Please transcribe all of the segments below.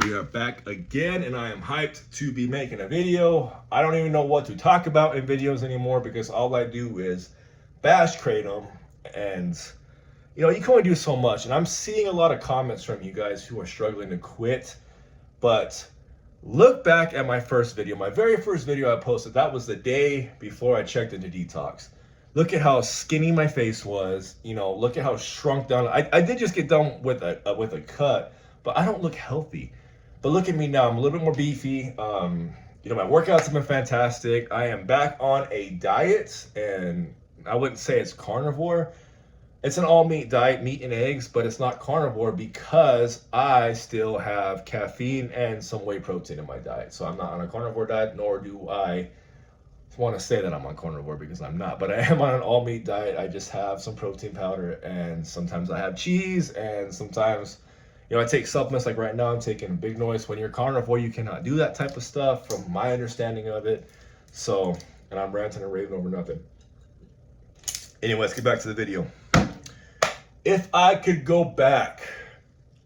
We are back again, and I am hyped to be making a video. I don't even know what to talk about in videos anymore because all I do is bash Kratom, and you can only do so much. And I'm seeing a lot of comments from you guys who are struggling to quit, but look back at my first video. My very first video I posted, that was the day before I checked into detox. Look at how skinny my face was. Look at how shrunk down. I did just get done with a cut, but I don't look healthy. But look at me now. I'm a little bit more beefy. My workouts have been fantastic. I am back on a diet, and I wouldn't say it's carnivore. It's an all meat diet, meat and eggs, but it's not carnivore because I still have caffeine and some whey protein in my diet. So I'm not on a carnivore diet, nor do I want to say that I'm on carnivore because I'm not. But I am on an all meat diet. I just have some protein powder, and sometimes I have cheese, and sometimes I take supplements. Like right now, I'm taking Big Noise. When you're carnivore, you cannot do that type of stuff, from my understanding of it. So, and I'm ranting and raving over nothing. Anyway, let's get back to the video. If I could go back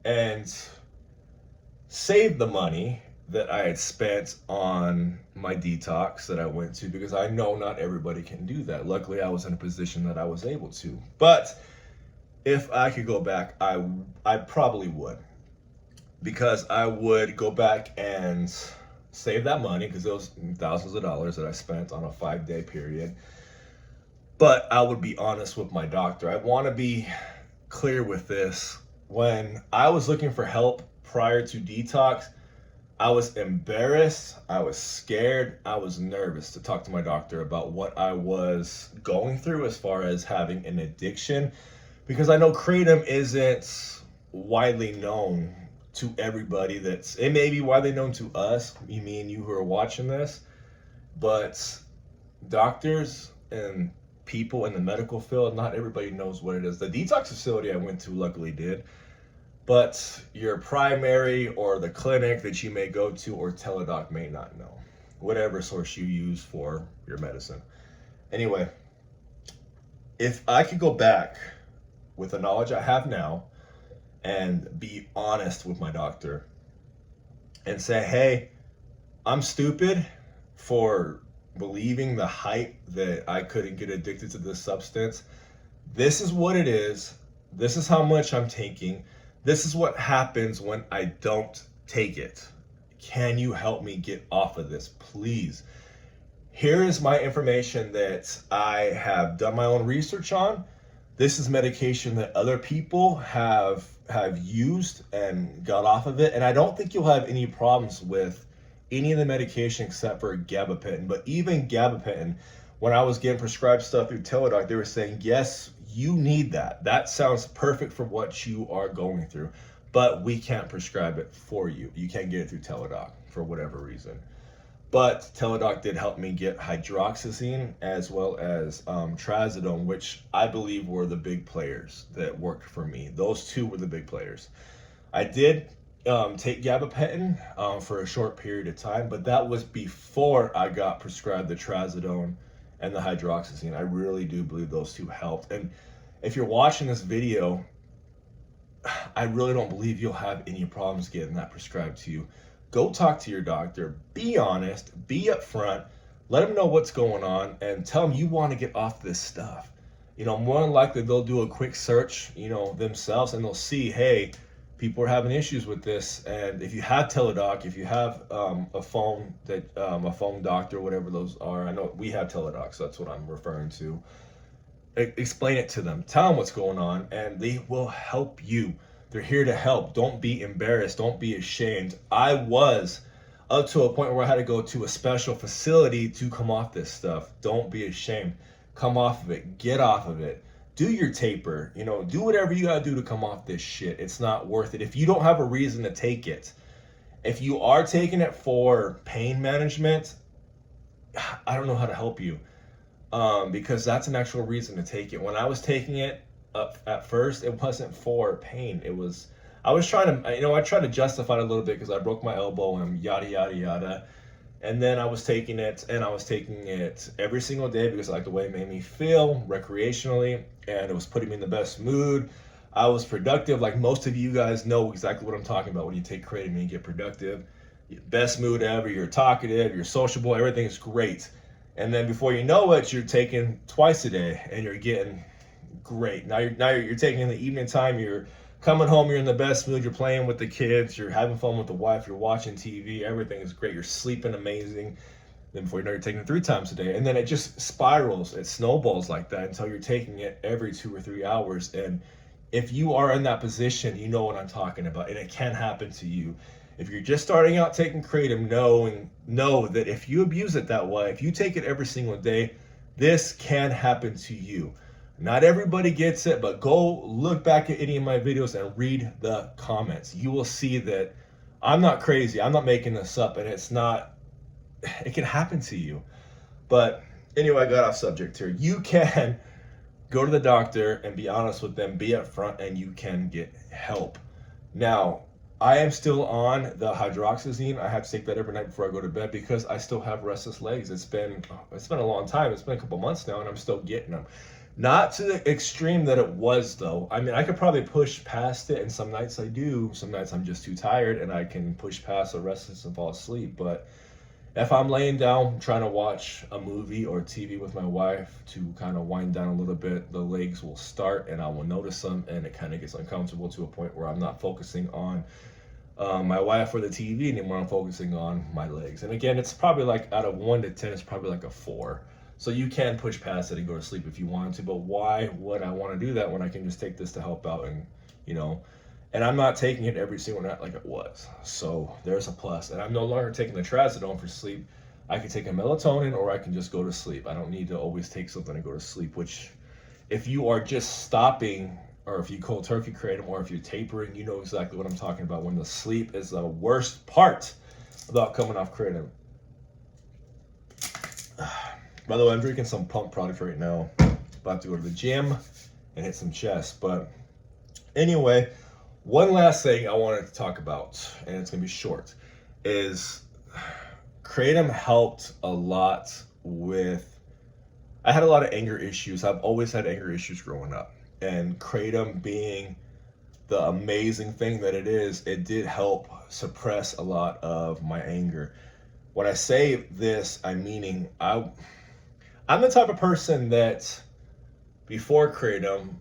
and save the money that I had spent on my detox that I went to, because I know not everybody can do that. Luckily, I was in a position that I was able to. But if I could go back, I probably would, because I would go back and save that money, because it was thousands of dollars that I spent on a 5-day period. But I would be honest with my doctor. I want to be clear with this. When I was looking for help prior to detox, I was embarrassed, I was scared, I was nervous to talk to my doctor about what I was going through as far as having an addiction. Because I know Kratom isn't widely known to everybody. It may be widely known to us, me and you who are watching this, but doctors and people in the medical field, not everybody knows what it is. The detox facility I went to luckily did, but your primary or the clinic that you may go to or teledoc may not know, whatever source you use for your medicine. Anyway, if I could go back with the knowledge I have now and be honest with my doctor and say, hey, I'm stupid for believing the hype that I couldn't get addicted to this substance. This is what it is. This is how much I'm taking. This is what happens when I don't take it. Can you help me get off of this, please? Here is my information that I have done my own research on. This is medication that other people have used and got off of it. And I don't think you'll have any problems with any of the medication except for gabapentin. But even gabapentin, when I was getting prescribed stuff through teledoc, they were saying, yes, you need that. That sounds perfect for what you are going through, but we can't prescribe it for you. You can't get it through teledoc for whatever reason. But teledoc did help me get hydroxyzine as well as trazodone, which I believe were the big players that worked for me. Those two were the big players. I did take gabapentin for a short period of time, but that was before I got prescribed the trazodone and the hydroxyzine. I really do believe those two helped. And if you're watching this video, I really don't believe you'll have any problems getting that prescribed to you. Go talk to your doctor, be honest, be upfront, let them know what's going on, and tell them you want to get off this stuff. More than likely they'll do a quick search, themselves, and they'll see, hey, people are having issues with this. And if you have teledoc, if you have a phone doctor, whatever those are, I know we have teledoc, so that's what I'm referring to. Explain it to them, tell them what's going on, and they will help you. They're here to help. Don't be embarrassed. Don't be ashamed. I was up to a point where I had to go to a special facility to come off this stuff. Don't be ashamed. Come off of it. Get off of it. Do your taper. Do whatever you gotta do to come off this shit. It's not worth it. If you don't have a reason to take it, if you are taking it for pain management, I don't know how to help you, because that's an actual reason to take it. When I was taking it, at first, it wasn't for pain. I was trying to, I tried to justify it a little bit because I broke my elbow and yada, yada, yada. And then I was taking it every single day because I liked the way it made me feel recreationally, and it was putting me in the best mood. I was productive. Like most of you guys know exactly what I'm talking about when you take Kratom and you get productive. Best mood ever, you're talkative, you're sociable, everything's great. And then before you know it, you're taking twice a day and you're getting great. Now you're taking in the evening time, you're coming home, you're in the best mood, you're playing with the kids, you're having fun with the wife, you're watching TV, everything is great, you're sleeping amazing. Then before you know, you're taking it 3 times a day. And then it just spirals, it snowballs like that until you're taking it every 2 or 3 hours. And if you are in that position, you know what I'm talking about, and it can happen to you. If you're just starting out taking Kratom, know that if you abuse it that way, if you take it every single day, this can happen to you. Not everybody gets it, but go look back at any of my videos and read the comments. You will see that I'm not crazy. I'm not making this up, and it can happen to you. But anyway, I got off subject here. You can go to the doctor and be honest with them, be upfront, and you can get help. Now, I am still on the hydroxyzine. I have to take that every night before I go to bed because I still have restless legs. It's been a long time. It's been a couple months now, and I'm still getting them. Not to the extreme that it was, though. I mean, I could probably push past it, and some nights I do. Some nights I'm just too tired, and I can push past the restless and fall asleep. But if I'm laying down trying to watch a movie or TV with my wife to kind of wind down a little bit, the legs will start, and I will notice them, and it kind of gets uncomfortable to a point where I'm not focusing on my wife or the TV anymore. I'm focusing on my legs. And again, it's probably like out of 1 to 10, it's probably like a 4. So you can push past it and go to sleep if you want to, but why would I want to do that when I can just take this to help out? And and I'm not taking it every single night like it was. So there's a plus. And I'm no longer taking the trazodone for sleep. I can take a melatonin, or I can just go to sleep. I don't need to always take something to go to sleep, which if you are just stopping, or if you cold turkey Kratom, or if you're tapering, you know exactly what I'm talking about when the sleep is the worst part about coming off Kratom. By the way, I'm drinking some pump product right now. About to go to the gym and hit some chest. But anyway, one last thing I wanted to talk about, and it's going to be short, is Kratom helped a lot with, I had a lot of anger issues. I've always had anger issues growing up. And Kratom being the amazing thing that it is, it did help suppress a lot of my anger. When I say this, I'm meaning I'm the type of person that before Kratom,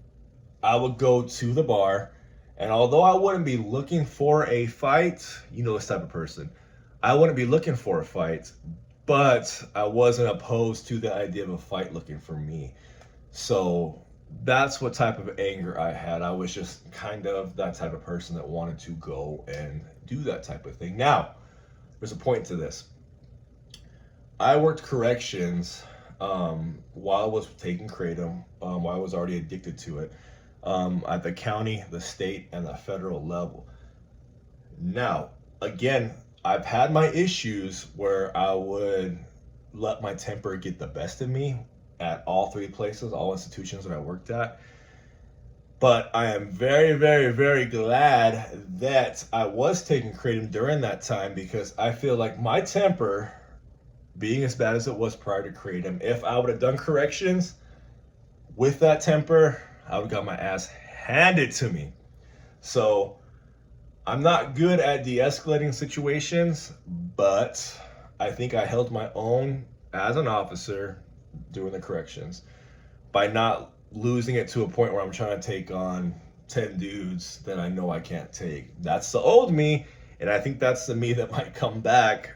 I would go to the bar, and although I wouldn't be looking for a fight, you know this type of person, I wouldn't be looking for a fight, but I wasn't opposed to the idea of a fight looking for me. So that's what type of anger I had. I was just kind of that type of person that wanted to go and do that type of thing. Now, there's a point to this. I worked corrections while I was taking Kratom, while I was already addicted to it, at the county, the state, and the federal level. Now, again, I've had my issues where I would let my temper get the best of me at all 3 places, all institutions that I worked at. But I am very, very, very glad that I was taking Kratom during that time, because I feel like my temper, being as bad as it was prior to Kratom, if I would have done corrections with that temper, I would have got my ass handed to me. So I'm not good at de-escalating situations, but I think I held my own as an officer doing the corrections by not losing it to a point where I'm trying to take on 10 dudes that I know I can't take. That's the old me, and I think that's the me that might come back.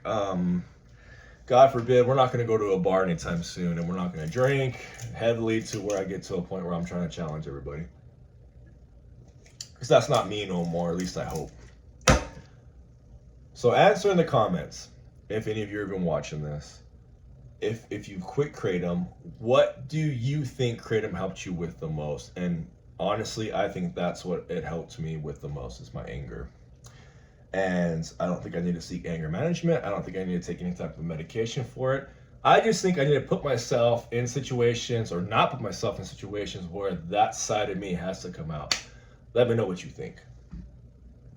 God forbid, we're not going to go to a bar anytime soon, and we're not going to drink heavily to where I get to a point where I'm trying to challenge everybody. Because that's not me no more, at least I hope. So answer in the comments, if any of you have been watching this, if you quit Kratom, what do you think Kratom helped you with the most? And honestly, I think that's what it helped me with the most, is my anger. And I don't think I need to seek anger management. I don't think I need to take any type of medication for it. I just think I need to put myself in situations, or not put myself in situations, where that side of me has to come out. Let me know what you think.